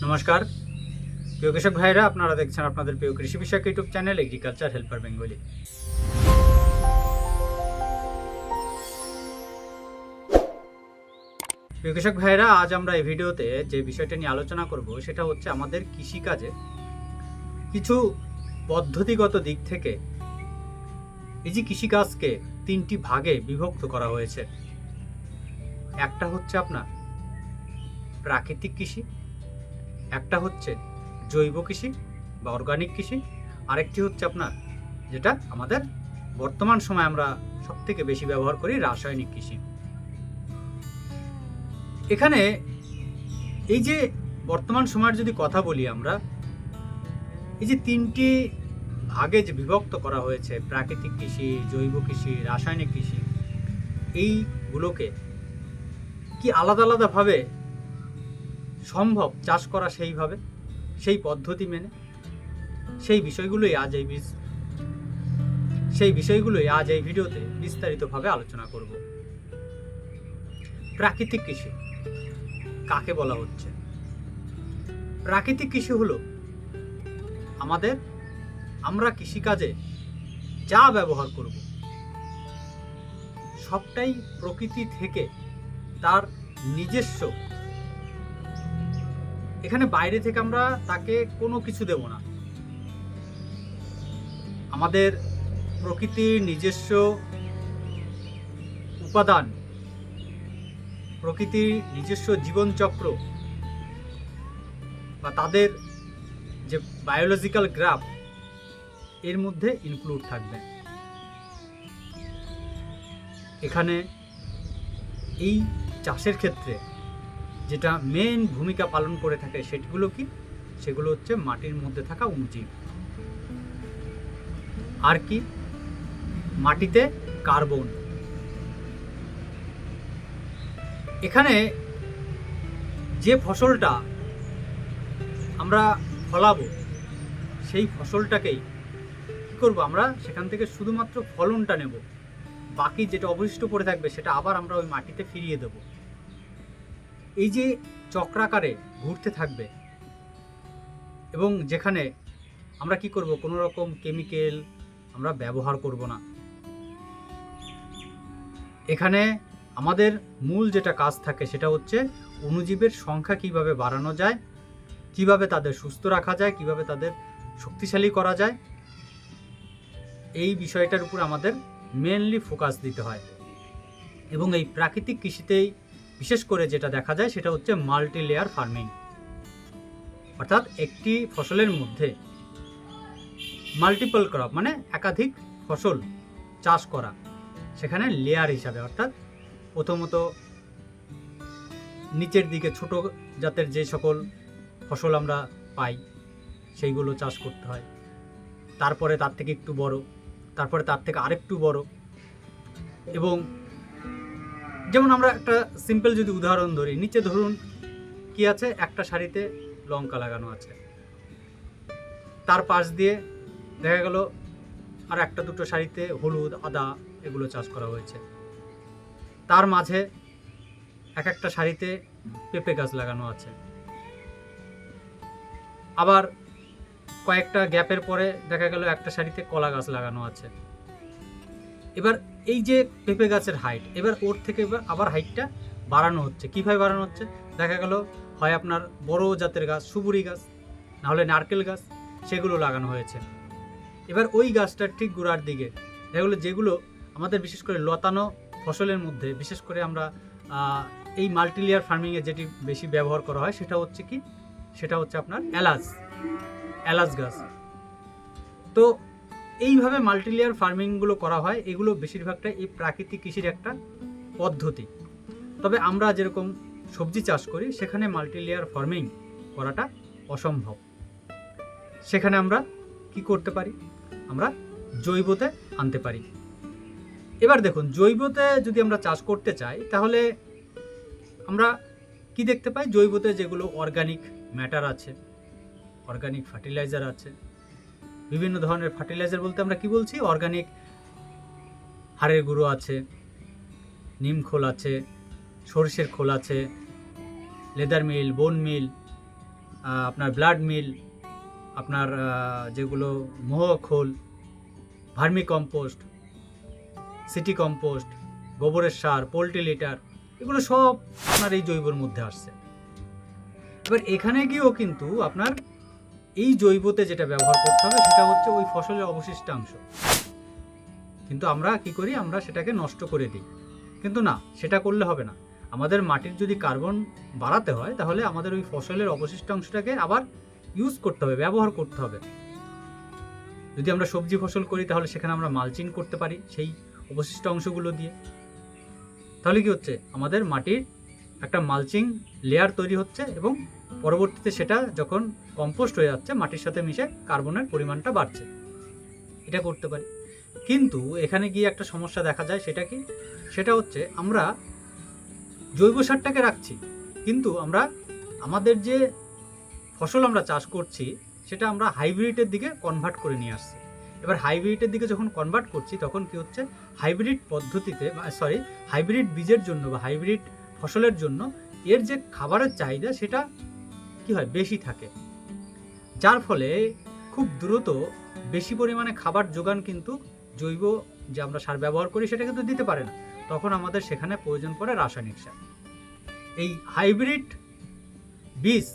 নমস্কার প্রিয় কৃষক ভাইরা, আপনারা দেখছেন আপনাদের প্রিয় কৃষি বিষয়ক YouTube channel agriculture helper Bengali. প্রিয় কৃষক ভাইরা, আজ আমরা এই ভিডিওতে যে বিষয়টা নিয়ে আলোচনা করব সেটা হচ্ছে আমাদের কৃষিকাজে কিছু পদ্ধতিগত দিক থেকে এই যে কৃষিকাজকে তিনটি ভাগে বিভক্ত করা হয়েছে। একটা হচ্ছে আপনার প্রাকৃতিক কৃষি, একটা হচ্ছে জৈব কৃষি বা অর্গানিক কৃষি, আরেকটি হচ্ছে আপনার যেটা আমাদের বর্তমান সময়ে আমরা সবথেকে বেশি ব্যবহার করি, রাসায়নিক কৃষি। এখানে এই যে বর্তমান সময়ের যদি কথা বলি, আমরা এই যে তিনটি ভাগে যে বিভক্ত করা হয়েছে, প্রাকৃতিক কৃষি, জৈব কৃষি, রাসায়নিক কৃষি, এইগুলোকে কি আলাদা আলাদাভাবে সম্ভব চাষ করা সেইভাবে, সেই পদ্ধতি মেনে? সেই বিষয়গুলোই আজ এই ভিডিওতে বিস্তারিতভাবে আলোচনা করব। প্রাকৃতিক কৃষি কাকে বলা হচ্ছে? প্রাকৃতিক কৃষি হলো আমরা কৃষিকাজে যা ব্যবহার করব সবটাই প্রকৃতি থেকে, তার নিজস্ব। এখানে বাইরে থেকে আমরা তাকে কোনো কিছু দেব না। আমাদের প্রকৃতির নিজস্ব উপাদান, প্রকৃতির নিজস্ব জীবনচক্র বা তাদের যে বায়োলজিক্যাল গ্রাফ, এর মধ্যে ইনক্লুড থাকবে। এখানে এই চাষের ক্ষেত্রে যেটা মেন ভূমিকা পালন করে থাকে সেগুলো হচ্ছে মাটির মধ্যে থাকা অণুজীব। আর কি? মাটিতে কার্বন। এখানে যে ফসলটা আমরা ফলাবো, সেই ফসলটাকেই কি করব, আমরা সেখান থেকে শুধুমাত্র ফলনটা নেব, বাকি যেটা অবশিষ্ট পড়ে থাকবে সেটা আবার আমরা ওই মাটিতে ফিরিয়ে দেব। এই যে চক্রাকারে ঘুরতে থাকবে, এবং যেখানে আমরা কি করব, কোনো রকম কেমিক্যাল আমরা ব্যবহার করব না। এখানে আমাদের মূল যেটা কাজ থাকে সেটা হচ্ছে অণুজীবের সংখ্যা কিভাবে বাড়ানো যায়, কিভাবে তাদের সুস্থ রাখা যায়, কিভাবে তাদের শক্তিশালী করা যায়, এই বিষয়টার উপর আমাদের মেনলি ফোকাস দিতে হয়। এবং এই প্রাকৃতিক কৃষিতেই বিশেষ করে যেটা দেখা যায় সেটা হচ্ছে মাল্টি লেয়ার ফার্মিং, অর্থাৎ একটি ফসলের মধ্যে মাল্টিপল ক্রপ মানে একাধিক ফসল চাষ করা, সেখানে লেয়ার হিসাবে। অর্থাৎ প্রথমত নিচের দিকে ছোট জাতের যে সকল ফসল আমরা পাই সেইগুলো চাষ করতে হয়, তারপরে তার থেকে একটু বড়, তারপরে তার থেকে আরেকটু বড়। এবং যেমন আমরা একটা সিম্পল যদি উদাহরণ ধরি, নিচে ধরুন কি আছে, একটা সারিতে লঙ্কা লাগানো আছে, তার পাশ দিয়ে দেখা গেল আর একটা দুটো সারিতে হলুদ, আদা এগুলো চাষ করা হয়েছে, তার মাঝে এক একটা সারিতে পেঁপে গাছ লাগানো আছে, আবার কয়েকটা গ্যাপের পরে দেখা গেল একটা সারিতে কলা গাছ লাগানো আছে। এবার এই যে পেঁপে গাছের হাইট, এবার ওর থেকে আবার হাইটটা বাড়ানো হচ্ছে। কীভাবে বাড়ানো হচ্ছে? দেখা গেল হয় আপনার বড় জাতের গাছ, সুপুরি গাছ, নাহলে নারকেল গাছ, সেগুলো লাগানো হয়েছে। এবার ওই গাছটার ঠিক গোড়ার দিকে দেখা গেলো যেগুলো আমাদের বিশেষ করে লতানো ফসলের মধ্যে, বিশেষ করে আমরা এই মাল্টিলেয়ার ফার্মিংয়ে যেটি বেশি ব্যবহার করা হয় সেটা হচ্ছে কি, সেটা হচ্ছে আপনার এলাচ গাছ। তো এইভাবে মাল্টিলেয়ার ফার্মিংগুলো করা হয়। এগুলো বেশিরভাগটা এই প্রাকৃতিক কৃষির একটা পদ্ধতি। তবে আমরা যেরকম সবজি চাষ করি সেখানে মাল্টিলেয়ার ফার্মিং করাটা অসম্ভব। সেখানে আমরা কি করতে পারি, আমরা জৈবতে আনতে পারি। এবার দেখুন, জৈবতে যদি আমরা চাষ করতে চাই তাহলে আমরা কি দেখতে পাই, জৈবতে যেগুলো অর্গানিক ম্যাটার আছে, অর্গানিক ফার্টিলাইজার আছে, বিভিন্ন ধরনের ফার্টিলাইজার বলতে আমরা কি বলছি, অর্গানিক হাড়ের গুঁড়ো আছে, নিম খোল আছে, সরষের খোল আছে, লেদার মিল, বোন মিল, আপনার ব্লাড মিল, আপনার যেগুলো মোহ খোল, ভার্মি কম্পোস্ট, সিটি কম্পোস্ট, গোবরের সার, পোলট্রি লিটার, এগুলো সব আপনার এই জৈবর মধ্যে আসছে। এবার এখানে গিয়েও কিন্তু আপনার এই জৈবতে যেটা ব্যবহার করতে হবে সেটা হচ্ছে ওই ফসলের অবশিষ্টাংশ। কিন্তু আমরা কি করি, আমরা সেটাকে নষ্ট করে দিই। কিন্তু না, সেটা করলে হবে না। আমাদের মাটির যদি কার্বন বাড়াতে হয় তাহলে আমাদের ওই ফসলের অবশিষ্টাংশটাকে আবার ইউজ করতে হবে, ব্যবহার করতে হবে। যদি আমরা সবজি ফসল করি তাহলে সেখানে আমরা মালচিং করতে পারি সেই অবশিষ্ট অংশগুলো দিয়ে। তাহলে কি হচ্ছে, আমাদের মাটির একটা মালচিং লেয়ার তৈরি হচ্ছে এবং পরবর্তীতে সেটা যখন কম্পোস্ট হয়ে যাচ্ছে মাটির সাথে মিশে কার্বনের পরিমাণটা বাড়ছে। এটা করতে পারি। কিন্তু এখানে গিয়ে একটা সমস্যা দেখা যায়, সেটা কি, সেটা হচ্ছে আমরা জৈব সারটাকে রাখছি, কিন্তু আমরা আমাদের যে ফসল আমরা চাষ করছি সেটা আমরা হাইব্রিডের দিকে কনভার্ট করে নিয়ে আসছি। এবার হাইব্রিডের দিকে যখন কনভার্ট করছি তখন কি হচ্ছে, হাইব্রিড পদ্ধতিতে হাইব্রিড বীজের জন্য বা হাইব্রিড ফসলের জন্য এর যে খাবারের চাহিদা সেটা কি হয়, বেশি থাকে, যার ফলে খুব দ্রুত বেশি পরিমাণে খাবার যোগান কিন্তু জৈব যে আমরা সার ব্যবহার করি সেটা কিন্তু দিতে পারে না। তখন আমাদের সেখানে প্রয়োজন পড়ে রাসায়নিক সার। এই হাইব্রিড বীজ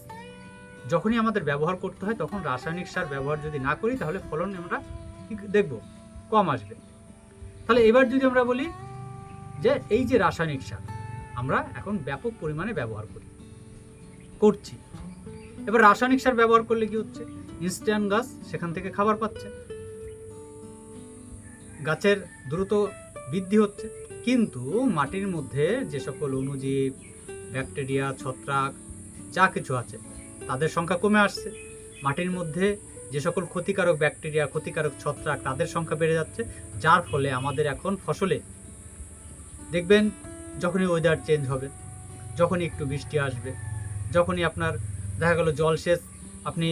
যখনই আমাদের ব্যবহার করতে হয় তখন রাসায়নিক সার ব্যবহার যদি না করি তাহলে ফলন আমরা কি দেখব, কম আসবে। তাহলে এবার যদি আমরা বলি যে এই যে রাসায়নিক সার আমরা এখন ব্যাপক পরিমাণে ব্যবহার করছি, এবার রাসায়নিক সার ব্যবহার করলে কি হচ্ছে, ইনস্ট্যান্ট গাছ সেখান থেকে খাবার পাচ্ছে, গাছের দ্রুত বৃদ্ধি হচ্ছে, কিন্তু মাটির মধ্যে যে সকল অণুজীব, ব্যাকটেরিয়া, ছত্রাক যা কিছু আছে তাদের সংখ্যা কমে আসছে। মাটির মধ্যে যে সকল ক্ষতিকারক ব্যাকটেরিয়া, ক্ষতিকারক ছত্রাক তাদের সংখ্যা বেড়ে যাচ্ছে, যার ফলে আমাদের এখন ফসলে দেখবেন যখনই ওয়েদার চেঞ্জ হবে, যখনই একটু বৃষ্টি আসবে, যখনই আপনার দেখা গেল জলসেচ আপনি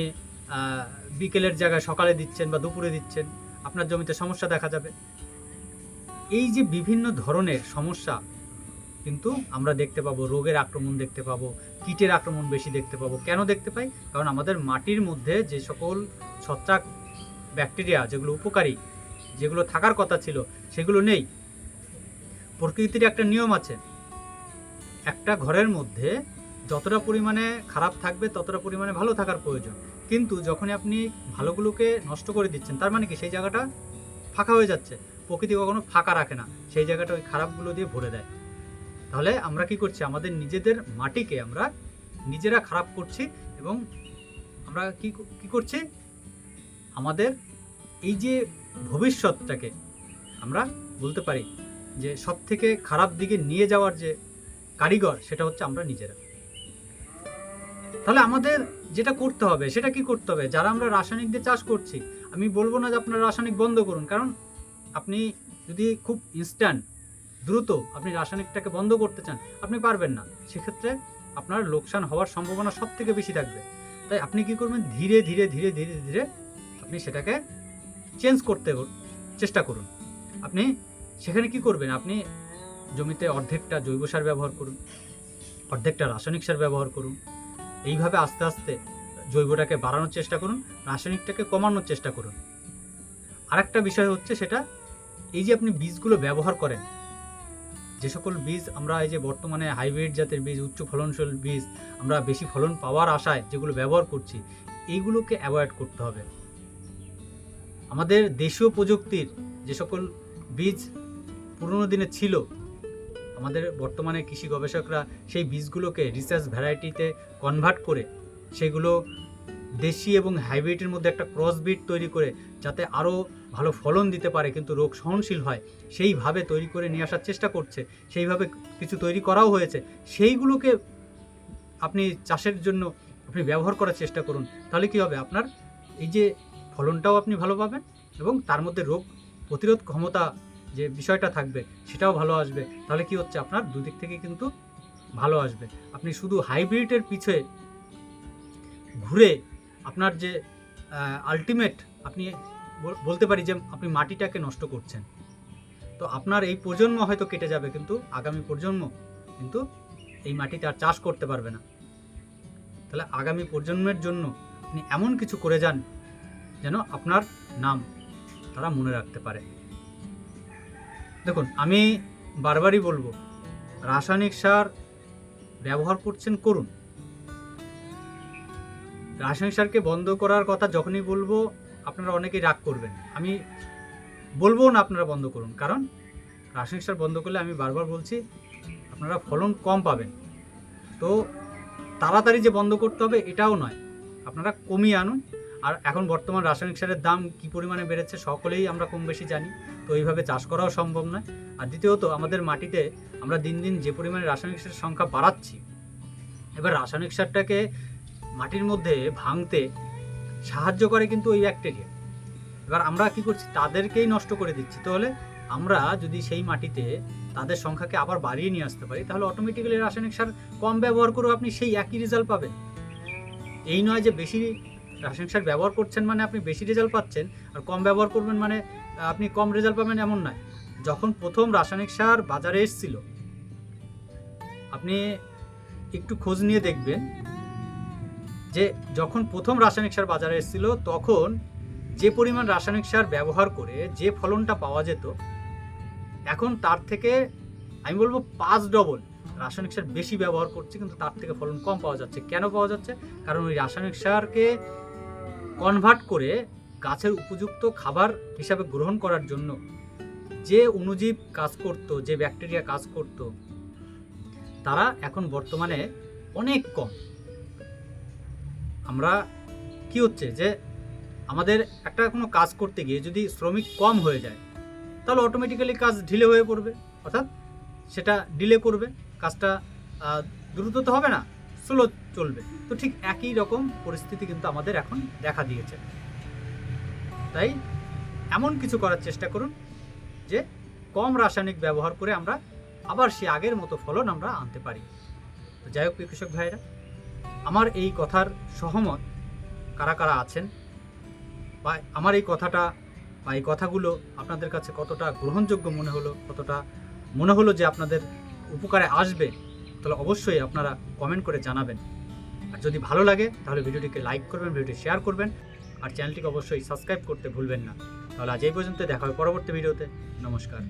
বিকেলের জায়গায় সকালে দিচ্ছেন বা দুপুরে দিচ্ছেন, আপনার জমিতে সমস্যা দেখা যাবে। এই যে বিভিন্ন ধরনের সমস্যা কিন্তু আমরা দেখতে পাবো, রোগের আক্রমণ দেখতে পাবো, কীটের আক্রমণ বেশি দেখতে পাবো। কেন দেখতে পাই? কারণ আমাদের মাটির মধ্যে যে সকল ছত্রাক, ব্যাকটেরিয়া যেগুলো উপকারী, যেগুলো থাকার কথা ছিল সেগুলো নেই। প্রকৃতির একটা নিয়ম আছে, একটা ঘরের মধ্যে যতটা পরিমাণে খারাপ থাকবে ততটা পরিমাণে ভালো থাকার প্রয়োজন। কিন্তু যখনই আপনি ভালোগুলোকে নষ্ট করে দিচ্ছেন তার মানে কি, সেই জায়গাটা ফাঁকা হয়ে যাচ্ছে। প্রকৃতি কখনো ফাঁকা রাখে না, সেই জায়গাটা ওই খারাপগুলো দিয়ে ভরে দেয়। তাহলে আমরা কি করছি, আমাদের নিজেদের মাটিকে আমরা নিজেরা খারাপ করছি এবং আমরা কি করছি, আমাদের এই যে ভবিষ্যৎটাকে আমরা বলতে পারি যে সব থেকে খারাপ দিকে নিয়ে যাওয়ার যে কারিগর সেটা হচ্ছে আমরা নিজেরা। তাহলে আমাদের যেটা করতে হবে সেটা কি করতে হবে, যারা আমরা রাসায়নিক দিয়ে চাষ করছি, আমি বলবো না যে আপনারা রাসায়নিক বন্ধ করুন, কারণ আপনি যদি খুব ইনস্ট্যান্ট দ্রুত আপনি রাসায়নিকটাকে বন্ধ করতে চান আপনি পারবেন না, সেক্ষেত্রে আপনার লোকসান হওয়ার সম্ভাবনা সব থেকে বেশি থাকবে। তাই আপনি কি করবেন, ধীরে ধীরে ধীরে ধীরে ধীরে আপনি সেটাকে চেঞ্জ করতে চেষ্টা করুন। আপনি সেখানে কি করবেন, আপনি জমিতে অর্ধেকটা জৈব সার ব্যবহার করুন, অর্ধেকটা রাসায়নিক সার ব্যবহার করুন। এইভাবে আস্তে আস্তে জৈবটাকে বাড়ানোর চেষ্টা করুন, রাসায়নিকটাকে কমানোর চেষ্টা করুন। আরেকটা বিষয় হচ্ছে সেটা, এই যে আপনি বীজগুলো ব্যবহার করেন, যে সকল বীজ আমরা এই যে বর্তমানে হাইব্রিড জাতের বীজ, উচ্চ ফলনশীল বীজ আমরা বেশি ফলন পাওয়ার আশায় যেগুলো ব্যবহার করছি, এইগুলোকে অ্যাভয়েড করতে হবে। আমাদের দেশীয় প্রযুক্তির যে সকল বীজ পুরনো দিনে ছিল, আমাদের বর্তমানে কৃষি গবেষকরা সেই বীজগুলোকে রিসার্চ ভ্যারাইটিতে কনভার্ট করে সেগুলো দেশি এবং হাইব্রিডের মধ্যে একটা ক্রস ব্রিড তৈরি করে যাতে আরও ভালো ফলন দিতে পারে কিন্তু রোগ সহনশীল হয়, সেইভাবে তৈরি করে নিয়ে আসার চেষ্টা করছে। সেইভাবে কিছু তৈরি করাও হয়েছে, সেইগুলোকে আপনি চাষের জন্য আপনি ব্যবহার করার চেষ্টা করুন। তাহলে কি হবে, আপনার এই যে ফলনটাও আপনি ভালো পাবেন এবং তার মধ্যে রোগ প্রতিরোধ ক্ষমতা যে বিষয়টা থাকবে সেটাও ভালো আসবে। তাহলে কি হচ্ছে, আপনার দুদিক থেকে কিন্তু ভালো আসবে। আপনি শুধু হাইব্রিডের পিছে ঘুরে আপনার যে আলটিমেট আপনি বলতে পারি যে আপনি মাটিটাকে নষ্ট করছেন। তো আপনার এই প্রজন্ম হয়তো কেটে যাবে, কিন্তু আগামী প্রজন্ম কিন্তু এই মাটিতে আর চাষ করতে পারবে না। তাহলে আগামী প্রজন্মের জন্য আপনি এমন কিছু করে যান যেন আপনার নাম তারা মনে রাখতে পারে। দেখুন, আমি বারবারই বলবো, রাসায়নিক সার ব্যবহার করছেন করুন। রাসায়নিক সারকে বন্ধ করার কথা যখনই বলবো আপনারা অনেকেই রাগ করবেন। আমি বলবো না আপনারা বন্ধ করুন, কারণ রাসায়নিক সার বন্ধ করলে আমি বারবার বলছি আপনারা ফলন কম পাবেন। তো তাড়াতাড়ি যে বন্ধ করতে হবে এটাও নয়, আপনারা কমিয়ে আনুন। আর এখন বর্তমান রাসায়নিক সারের দাম কী পরিমাণে বেড়েছে সকলেই আমরা কম বেশি জানি, তো এইভাবে চাষ করাও সম্ভব নয়। আর দ্বিতীয়ত, আমাদের মাটিতে আমরা দিন দিন যে পরিমাণে রাসায়নিক সারের সংখ্যা বাড়াচ্ছি, এবার রাসায়নিক সারটাকে মাটির মধ্যে ভাঙতে সাহায্য করে কিন্তু ওই ব্যাকটেরিয়া। এবার আমরা কি করছি, তাদেরকেই নষ্ট করে দিচ্ছি। তাহলে আমরা যদি সেই মাটিতে তাদের সংখ্যাকে আবার বাড়িয়ে নিয়ে আসতে পারি, তাহলে অটোমেটিক্যালি রাসায়নিক সার কম ব্যবহার করেও আপনি সেই একই রেজাল্ট পাবেন। এই নয় যে বেশি রাসায়নিক সার ব্যবহার করছেন মানে আপনি বেশি রেজাল্ট পাচ্ছেন, আর কম ব্যবহার করবেন মানে আপনি কম রেজাল্ট পাবেন, এমন নয়। যখন প্রথম রাসায়নিক সার বাজারে এসেছিল, আপনি একটু খোঁজ নিয়ে দেখবেন যে যখন প্রথম রাসায়নিক সার বাজারে এসেছিল তখন যে পরিমাণ রাসায়নিক সার ব্যবহার করে যে ফলনটা পাওয়া যেত, এখন তার থেকে আমি বলবো 5 ডবল রাসায়নিক সার বেশি ব্যবহার করছে, কিন্তু তার থেকে ফলন কম পাওয়া যাচ্ছে। কেন পাওয়া যাচ্ছে? কারণ ওই রাসায়নিক সারকে কনভার্ট করে গাছের উপযুক্ত খাবার হিসাবে গ্রহণ করার জন্য যে অণুজীব কাজ করত, যে ব্যাকটেরিয়া কাজ করত, তারা এখন বর্তমানে অনেক কম। আমরা কি হচ্ছে যে আমাদের একটা কোনো কাজ করতে গিয়ে যদি শ্রমিক কম হয়ে যায়, তাহলে অটোমেটিক্যালি কাজ ঢিলে হয়ে পড়বে, অর্থাৎ সেটা ডিলে করবে, কাজটা দ্রুত তো হবে না, স্লো চলবে। তো ঠিক একই রকম পরিস্থিতি কিন্তু আমাদের এখন দেখা দিয়েছে। তাই এমন কিছু করার চেষ্টা করুন যে কম রাসায়নিক ব্যবহার করে আমরা আবার সে আগের মতো ফলন আমরা আনতে পারি। তো যাই হোক, কৃষক ভাইরা, আমার এই কথার সহমত কারা কারা আছেন, বা আমার এই কথাটা বা এই কথাগুলো আপনাদের কাছে কতটা গ্রহণযোগ্য মনে হলো, কতটা মনে হলো যে আপনাদের উপকারে আসবে, তাহলে অবশ্যই আপনারা কমেন্ট করে জানাবেন। আর যদি ভালো লাগে তাহলে ভিডিওটিকে লাইক করবেন, ভিডিওটি শেয়ার করবেন, আর চ্যানেলটিকে অবশ্যই সাবস্ক্রাইব করতে ভুলবেন না। তাহলে আজ এই পর্যন্ত, দেখা হবে পরবর্তী ভিডিওতে। নমস্কার।